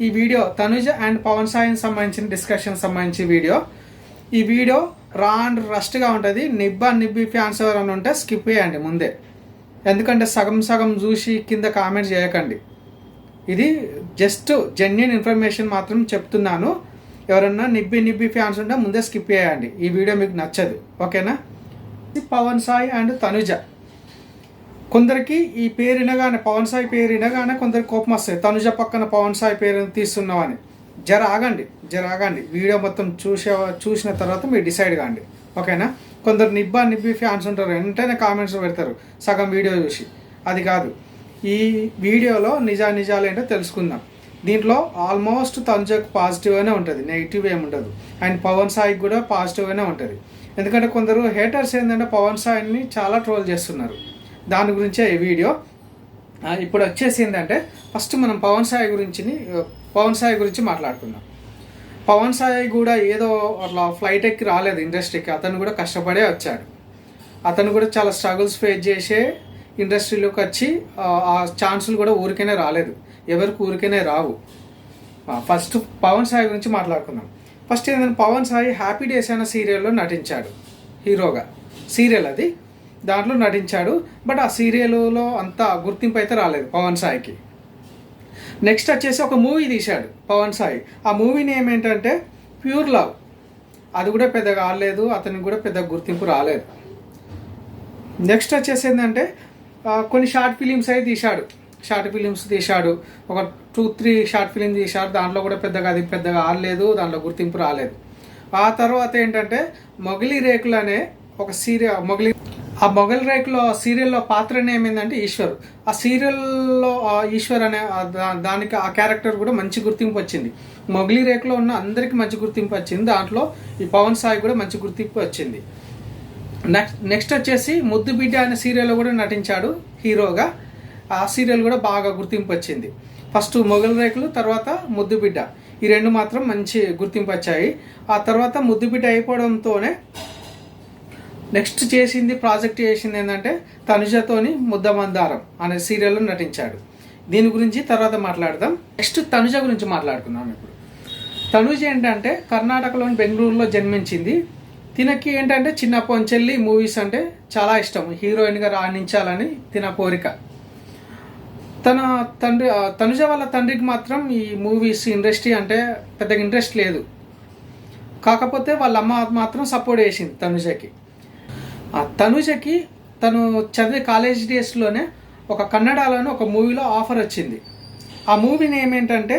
ఈ video Tanuja and Pawan సాయికి సంబంధించిన డిస్కషన్ సంబంధించి వీడియో. ఈ వీడియో రా అండ్ రస్ట్గా ఉంటుంది. నిబ్బి ఫ్యాన్స్ ఎవరైనా ఉంటే స్కిప్ చేయండి ముందే, ఎందుకంటే సగం సగం చూసి కింద కామెంట్ చేయకండి. ఇది జస్ట్ జెన్యున్ ఇన్ఫర్మేషన్ మాత్రం చెప్తున్నాను. ఎవరన్నా నిబ్బి ఫ్యాన్స్ ఉంటే ముందే స్కిప్ చేయండి, ఈ వీడియో మీకు నచ్చదు, ఓకేనా. పవన్ సాయి అండ్ తనుజ, కొందరికి ఈ పేరు వినగానే, పవన్ సాయి పేరు వినగానే కొందరికి కోపం వస్తాయి. తనుజ పక్కన పవన్ సాయి పేరు తీస్తున్నామని. జర ఆగండి, వీడియో మొత్తం చూసిన తర్వాత మీరు డిసైడ్ కాండి, ఓకేనా. కొందరు నిబ్బి ఫ్యాన్స్ ఉంటారు, వెంటనే కామెంట్స్ పెడతారు సగం వీడియో చూసి. అది కాదు, ఈ వీడియోలో నిజాలు ఏంటో తెలుసుకుందాం. దీంట్లో ఆల్మోస్ట్ తనుజకు పాజిటివ్గానే ఉంటుంది, నెగిటివ్ ఏమి ఉండదు. అండ్ పవన్ సాయికి కూడా పాజిటివ్గానే ఉంటుంది. ఎందుకంటే కొందరు హేటర్స్ ఏంటంటే పవన్ సాయిని చాలా ట్రోల్ చేస్తున్నారు. దాని గురించే ఈ వీడియో. ఇప్పుడు వచ్చేసి ఏంటంటే ఫస్ట్ మనం పవన్ సాయి గురించి మాట్లాడుకుందాం. పవన్ సాయి కూడా ఏదో అట్లా ఫ్లైట్ ఎక్కి రాలేదు ఇండస్ట్రీకి. అతను కూడా కష్టపడే వచ్చాడు. అతను కూడా చాలా స్ట్రగుల్స్ ఫేస్ చేసే ఇండస్ట్రీలోకి వచ్చి ఆ ఛాన్సులు కూడా ఊరికనే రాలేదు, ఎవరికి ఊరికనే రావు. ఫస్ట్ పవన్ సాయి గురించి మాట్లాడుకుందాం. ఫస్ట్ ఏంటంటే పవన్ సాయి హ్యాపీ డేస్ అనే సీరియల్లో నటించాడు హీరోగా. సీరియల్ అది, దాంట్లో నటించాడు. బట్ ఆ సీరియల్లో అంత గుర్తింపు అయితే రాలేదు పవన్ సాయికి. నెక్స్ట్ వచ్చేసి ఒక మూవీ తీశాడు పవన్ సాయి. ఆ మూవీ నేమ్ ఏంటంటే ప్యూర్ లవ్. అది కూడా పెద్దగా ఆడలేదు, అతనికి కూడా పెద్ద గుర్తింపు రాలేదు. నెక్స్ట్ వచ్చేసి ఏంటంటే కొన్ని షార్ట్ ఫిలిమ్స్ అయితే తీశాడు. ఒక 2-3 షార్ట్ ఫిలిం తీశాడు. దాంట్లో కూడా పెద్దగా ఆడలేదు, దాంట్లో గుర్తింపు రాలేదు. ఆ తర్వాత ఏంటంటే మొగలి రేకులు అనే ఒక ఆ మొగలి రేకులో సీరియల్లో పాత్ర నేమ్ ఏంటంటే ఈశ్వర్. ఆ సీరియల్లో ఈశ్వర్ అనే దానికి ఆ క్యారెక్టర్ కూడా మంచి గుర్తింపు వచ్చింది. మొగలి రేకులో ఉన్న అందరికీ మంచి గుర్తింపు వచ్చింది, దాంట్లో ఈ పవన్ సాయి కూడా మంచి గుర్తింపు వచ్చింది. నెక్స్ట్ వచ్చేసి ముద్దు బిడ్డ అనే సీరియల్లో కూడా నటించాడు హీరోగా. ఆ సీరియల్ కూడా బాగా గుర్తింపు వచ్చింది. ఫస్ట్ మొగలి రేకులు, తర్వాత ముద్దు బిడ్డ, ఈ రెండు మాత్రం మంచి గుర్తింపు వచ్చాయి. ఆ తర్వాత ముద్దు బిడ్డ అయిపోవడంతోనే నెక్స్ట్ ప్రాజెక్ట్ చేసింది ఏంటంటే తనుజతోని ముద్దమందారం అనే సీరియల్లో నటించాడు. దీని గురించి తర్వాత మాట్లాడదాం. నెక్స్ట్ తనుజ గురించి మాట్లాడుకుందాం. ఇప్పుడు తనుజ ఏంటంటే కర్ణాటకలోని బెంగళూరులో జన్మించింది. తినకి ఏంటంటే చిన్నప్పటి మూవీస్ అంటే చాలా ఇష్టం, హీరోయిన్గా రాణించాలని తిన కోరిక. తనుజ వాళ్ళ తండ్రికి మాత్రం ఈ మూవీస్ ఇండస్ట్రీ అంటే పెద్దగా ఇంట్రెస్ట్ లేదు. కాకపోతే వాళ్ళ అమ్మ మాత్రం సపోర్ట్ చేసింది తనుజకి. తను చదివే కాలేజ్ డేస్లోనే ఒక కన్నడలోనే ఒక మూవీలో ఆఫర్ వచ్చింది. ఆ మూవీ నేమ్ ఏంటంటే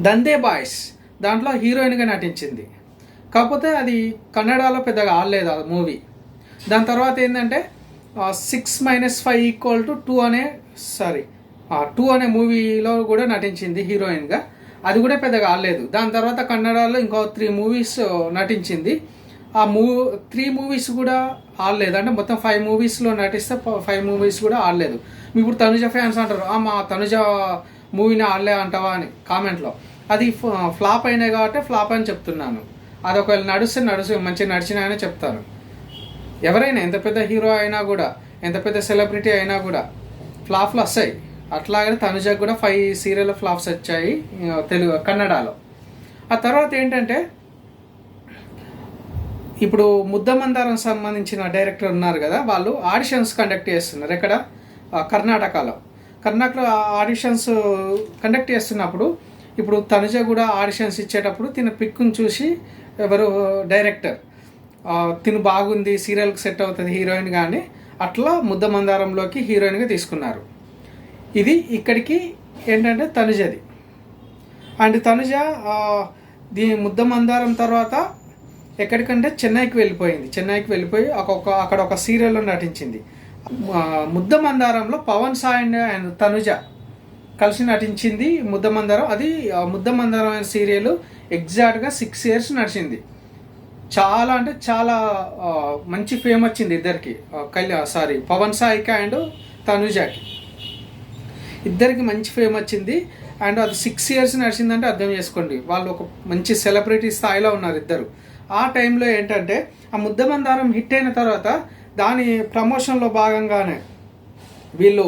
దందే బాయ్స్. దాంట్లో హీరోయిన్గా నటించింది. కాకపోతే అది కన్నడలో పెద్దగా ఆడలేదు ఆ మూవీ. దాని తర్వాత ఏంటంటే 6 - 5 = 2 అనే మూవీలో కూడా నటించింది హీరోయిన్గా. అది కూడా పెద్దగా ఆడలేదు. దాని తర్వాత కన్నడలో ఇంకో 3 మూవీస్ నటించింది. ఆ 3 మూవీస్ కూడా ఆడలేదు. అంటే మొత్తం 5 మూవీస్లో నటిస్తే 5 మూవీస్ కూడా ఆడలేదు. ఇప్పుడు తనుజ ఫ్యాన్స్ అంటారు, మా తనుజ మూవీని ఆడలే అంటావా అని కామెంట్లో. అది ఫ్లాప్ అయినాయి కాబట్టి ఫ్లాప్ అని చెప్తున్నాను. అది ఒకవేళ నడుస్తే మంచిగా నడిచినాయని చెప్తారు. ఎవరైనా ఎంత పెద్ద హీరో అయినా కూడా, ఎంత పెద్ద సెలబ్రిటీ అయినా కూడా ఫ్లాప్లు వస్తాయి. అట్లాగనే తనుజకు కూడా 5 సీరియల్ ఫ్లాప్స్ వచ్చాయి కన్నడలో. ఆ తర్వాత ఏంటంటే ఇప్పుడు ముద్దమందారం సంబంధించిన డైరెక్టర్ ఉన్నారు కదా, వాళ్ళు ఆడిషన్స్ కండక్ట్ చేస్తున్నారు. ఎక్కడ? కర్ణాటకలో ఆడిషన్స్ కండక్ట్ చేస్తున్నప్పుడు ఇప్పుడు తనుజ కూడా ఆడిషన్స్ ఇచ్చేటప్పుడు తిన పిక్ను చూసి ఎవరు డైరెక్టర్ తిను బాగుంది, సీరియల్కి సెట్ అవుతుంది హీరోయిన్ కానీ అట్లా ముద్దమందారంలోకి హీరోయిన్గా తీసుకున్నారు. ఇది ఇక్కడికి ఏంటంటే తనుజది. అండ్ తనుజ ముద్దమందారం తర్వాత ఎక్కడికంటే చెన్నైకి వెళ్ళిపోయి అక్కడ ఒక సీరియల్లో నటించింది. ముద్దమందారంలో పవన్ సాయి అండ్ తనుజ కలిసి నటించింది ముద్దమందారం. అది ముద్దమందారం అనే సీరియల్ ఎగ్జాక్ట్గా 6 years నడిచింది. చాలా అంటే చాలా మంచి ఫేమ్ వచ్చింది ఇద్దరికి, పవన్ సాయికి అండ్ తనుజకి ఇద్దరికి మంచి ఫేమ్ వచ్చింది. అండ్ అది 6 years నడిచిందంటే అర్థం చేసుకోండి, వాళ్ళు ఒక మంచి సెలబ్రిటీ స్థాయిలో ఉన్నారు ఇద్దరు. ఆ టైంలో ఏంటంటే ఆ ముద్దమందారం హిట్ అయిన తర్వాత దాని ప్రమోషన్లో భాగంగానే వీళ్ళు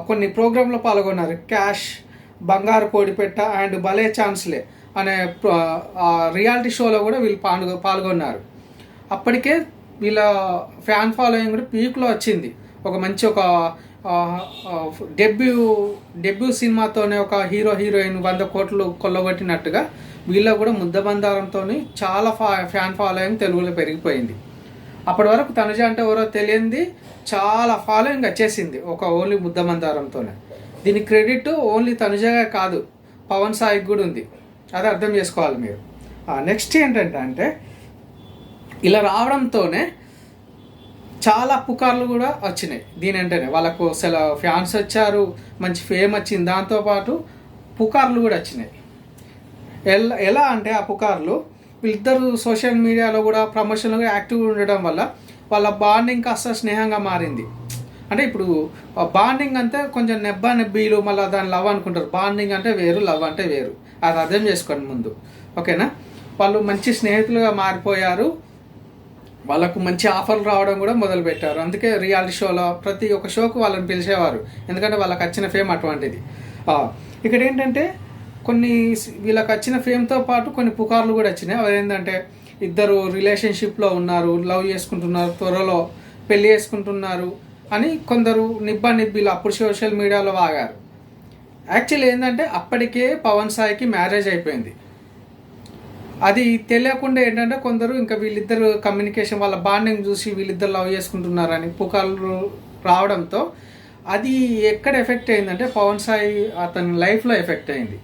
కొన్ని ప్రోగ్రాంలో పాల్గొన్నారు. క్యాష్ బంగారు కోడిపెట్ట అండ్ భలే ఛాన్స్లే అనే రియాలిటీ షోలో కూడా వీళ్ళు పాల్గొన్నారు. అప్పటికే వీళ్ళ ఫ్యాన్ ఫాలోయింగ్ కూడా పీక్లో వచ్చింది. ఒక మంచి ఒక డెబ్యూ సినిమాతోనే ఒక హీరోయిన్ 100 కోట్లు కొల్లగొట్టినట్టుగా వీళ్ళ కూడా ముద్దబందారంతో చాలా ఫ్యాన్ ఫాలోయింగ్ తెలుగులో పెరిగిపోయింది. అప్పటి వరకు తనుజ అంటే ఎవరో తెలియంది చాలా ఫాలోయింగ్ వచ్చేసింది ఒక ఓన్లీ ముద్దమందారంతోనే. దీని క్రెడిట్ ఓన్లీ తనుజగా కాదు, పవన్ సాయికి కూడా ఉంది. అది అర్థం చేసుకోవాలి మీరు. నెక్స్ట్ ఏంటంటే ఇలా రావడంతోనే చాలా పుకార్లు కూడా వచ్చినాయి. దీని అంటేనే వాళ్ళకు అసలు ఫ్యాన్స్ వచ్చారు, మంచి ఫేమ్ వచ్చింది, దాంతోపాటు పుకార్లు కూడా వచ్చినాయి. ఎలా అంటే ఆ పుకార్లు వీళ్ళిద్దరు సోషల్ మీడియాలో కూడా ప్రమోషన్లో కూడా యాక్టివ్గా ఉండడం వల్ల వాళ్ళ బాండింగ్ కాస్త స్నేహంగా మారింది. అంటే ఇప్పుడు బాండింగ్ అంటే కొంచెం నెబ్బీలు మళ్ళీ దాన్ని లవ్ అనుకుంటారు. బాండింగ్ అంటే వేరు, లవ్ అంటే వేరు. అది అర్థం చేసుకోండి ముందు, ఓకేనా? వాళ్ళు మంచి స్నేహితులుగా మారిపోయారు. వాళ్ళకు మంచి ఆఫర్లు రావడం కూడా మొదలుపెట్టారు. అందుకే రియాలిటీ షోలో ప్రతి ఒక్క షోకు వాళ్ళని పిలిచేవారు, ఎందుకంటే వాళ్ళకి వచ్చిన ఫేమ్ అటువంటిది. ఇక్కడ ఏంటంటే వీళ్ళకి వచ్చిన ఫేమ్తో పాటు కొన్ని పుకార్లు కూడా వచ్చినాయి. అవి ఏంటంటే ఇద్దరు రిలేషన్షిప్లో ఉన్నారు, లవ్ చేసుకుంటున్నారు, త్వరలో పెళ్లి చేసుకుంటున్నారు అని కొందరు నిబ్బీలు అప్పుడు సోషల్ మీడియాలో వాగారు. యాక్చువల్లీ ఏంటంటే అప్పటికే పవన్ సాయికి మ్యారేజ్ అయిపోయింది. అది తెలియకుండా ఏంటంటే కొందరు ఇంకా వీళ్ళిద్దరు కమ్యూనికేషన్ వాళ్ళ బాండింగ్ చూసి వీళ్ళిద్దరు లవ్ చేసుకుంటున్నారని పుకార్లు రావడంతో అది ఎక్కడ ఎఫెక్ట్ అయిందంటే పవన్ సాయి అతని లైఫ్లో ఎఫెక్ట్ అయింది.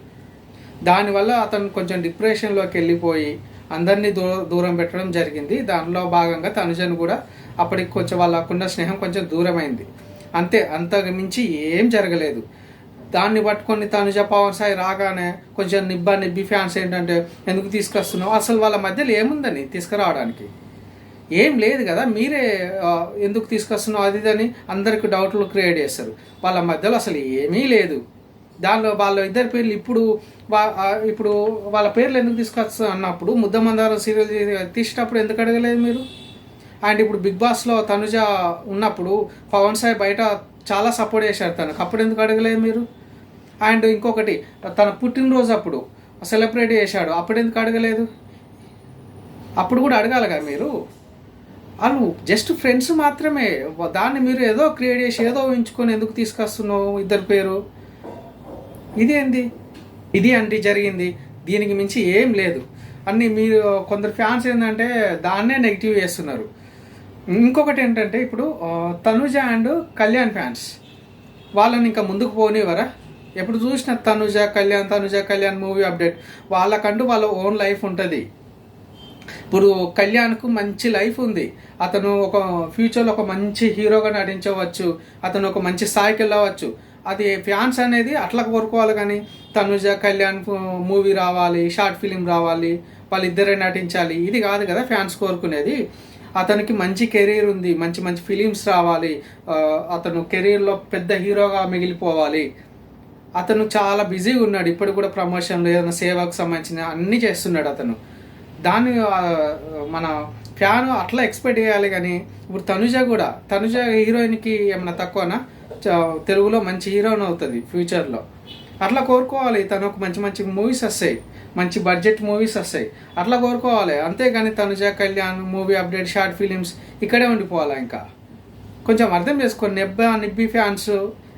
దానివల్ల అతను కొంచెం డిప్రెషన్లోకి వెళ్ళిపోయి అందరినీ దూరం పెట్టడం జరిగింది. దానిలో భాగంగా తనుజను కూడా అప్పటికి కొంచెం వాళ్ళకున్న స్నేహం కొంచెం దూరమైంది. అంతకు మించి ఏం జరగలేదు. దాన్ని పట్టుకొని తనుజ పవన్ సాయి రాగానే కొంచెం నిబ్బి ఫ్యాన్స్ ఏంటంటే ఎందుకు తీసుకొస్తున్నావు, అసలు వాళ్ళ మధ్యలో ఏముందని తీసుకురావడానికి ఏం లేదు కదా, మీరే ఎందుకు తీసుకొస్తున్నావు అది అని అందరికి డౌట్లు క్రియేట్ చేస్తారు. వాళ్ళ మధ్యలో అసలు ఏమీ లేదు. దానిలో వాళ్ళ ఇద్దరి పేర్లు ఇప్పుడు వాళ్ళ పేర్లు ఎందుకు తీసుకొస్తా అన్నప్పుడు ముద్దమందారం సీరియల్ తీసేటప్పుడు ఎందుకు అడగలేదు మీరు? అండ్ ఇప్పుడు బిగ్ బాస్లో తనుజ ఉన్నప్పుడు పవన్ సాయి బయట చాలా సపోర్ట్ చేశారు తనకు, అప్పుడు ఎందుకు అడగలేదు మీరు? అండ్ ఇంకొకటి తన పుట్టినరోజు అప్పుడు సెలబ్రేట్ చేశాడు, అప్పుడు ఎందుకు అడగలేదు? అప్పుడు కూడా అడగాలిగా మీరు. వాళ్ళు జస్ట్ ఫ్రెండ్స్ మాత్రమే, దాన్ని మీరు ఏదో క్రియేట్ చేసి ఏదో ఊహించుకొని ఎందుకు తీసుకొస్తున్నావు ఇద్దరు పేరు? ఇదేంది? ఇది అంటే జరిగింది, దీనికి మించి ఏం లేదు అన్నీ మీరు కొందరు ఫ్యాన్స్ ఏంటంటే దాన్నే నెగిటివ్ చేస్తున్నారు. ఇంకొకటి ఏంటంటే ఇప్పుడు తనుజ అండ్ కళ్యాణ్ ఫ్యాన్స్ వాళ్ళని ఇంకా ముందుకు పోనివ్వరా? ఎప్పుడు చూసిన తనుజ కళ్యాణ్ మూవీ అప్డేట్. వాళ్ళకంటూ వాళ్ళ ఓన్ లైఫ్ ఉంటుంది. ఇప్పుడు కళ్యాణ్కు మంచి లైఫ్ ఉంది, అతను ఒక ఫ్యూచర్లో ఒక మంచి హీరోగా నటించవచ్చు, అతను ఒక మంచి స్థాయికి వెళ్ళవచ్చు. అది ఫ్యాన్స్ అనేది అట్లా కోరుకోవాలి, కానీ తనుజ కళ్యాణ్ మూవీ రావాలి, షార్ట్ ఫిలిం రావాలి, వాళ్ళిద్దరే నటించాలి, ఇది కాదు కదా ఫ్యాన్స్ కోరుకునేది. అతనికి మంచి కెరీర్ ఉంది, మంచి మంచి ఫిలిమ్స్ రావాలి, అతను కెరీర్లో పెద్ద హీరోగా మిగిలిపోవాలి. అతను చాలా బిజీగా ఉన్నాడు, ఇప్పుడు కూడా ప్రమోషన్లు ఏదైనా సేవకు సంబంధించిన అన్నీ చేస్తున్నాడు అతను. దాన్ని మన ఫ్యాన్ అట్లా ఎక్స్పెక్ట్ చేయాలి. కానీ ఇప్పుడు తనుజ హీరోయిన్కి ఏమైనా తక్కువనా? తెలుగులో మంచి హీరోయిన్ అవుతుంది ఫ్యూచర్లో, అట్లా కోరుకోవాలి. తను ఒక మంచి మంచి మూవీస్ వస్తాయి, మంచి బడ్జెట్ మూవీస్ వస్తాయి, అట్లా కోరుకోవాలి. అంతేగాని Tanuja Kalyan movie update short films ఇక్కడే ఉండిపోవాలి. ఇంకా కొంచెం అర్థం చేసుకోండి. నిబ్బి ఫ్యాన్స్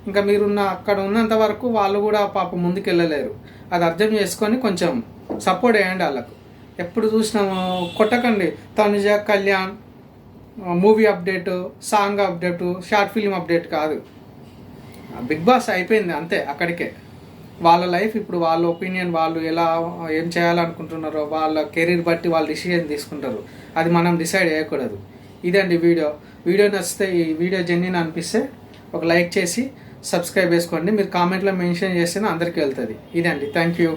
ఇంకా మీరున్న అక్కడ ఉన్నంత వరకు వాళ్ళు కూడా పాప ముందుకు వెళ్ళలేరు. అది అర్థం చేసుకొని కొంచెం సపోర్ట్ చేయండి వాళ్ళకు. ఎప్పుడు చూసినాము కొట్టకండి. Tanuja Kalyan movie update, song update, short film update కాదు. బిగ్ బాస్ అయిపోయింది అంతే, అక్కడికే. వాళ్ళ లైఫ్ ఇప్పుడు వాళ్ళ ఒపీనియన్, వాళ్ళు ఎలా ఏం చేయాలనుకుంటున్నారో వాళ్ళ కెరీర్ బట్టి వాళ్ళు డిసిజన్ తీసుకుంటారు. అది మనం డిసైడ్ చేయకూడదు. ఇదండి వీడియో నచ్చితే, ఈ వీడియో జెన్యున్ అనిపిస్తే ఒక లైక్ చేసి సబ్స్క్రైబ్ చేసుకోండి. మీరు కామెంట్లో మెన్షన్ చేస్తేనే అందరికీ వెళ్తుంది. ఇదండి, థ్యాంక్ యూ.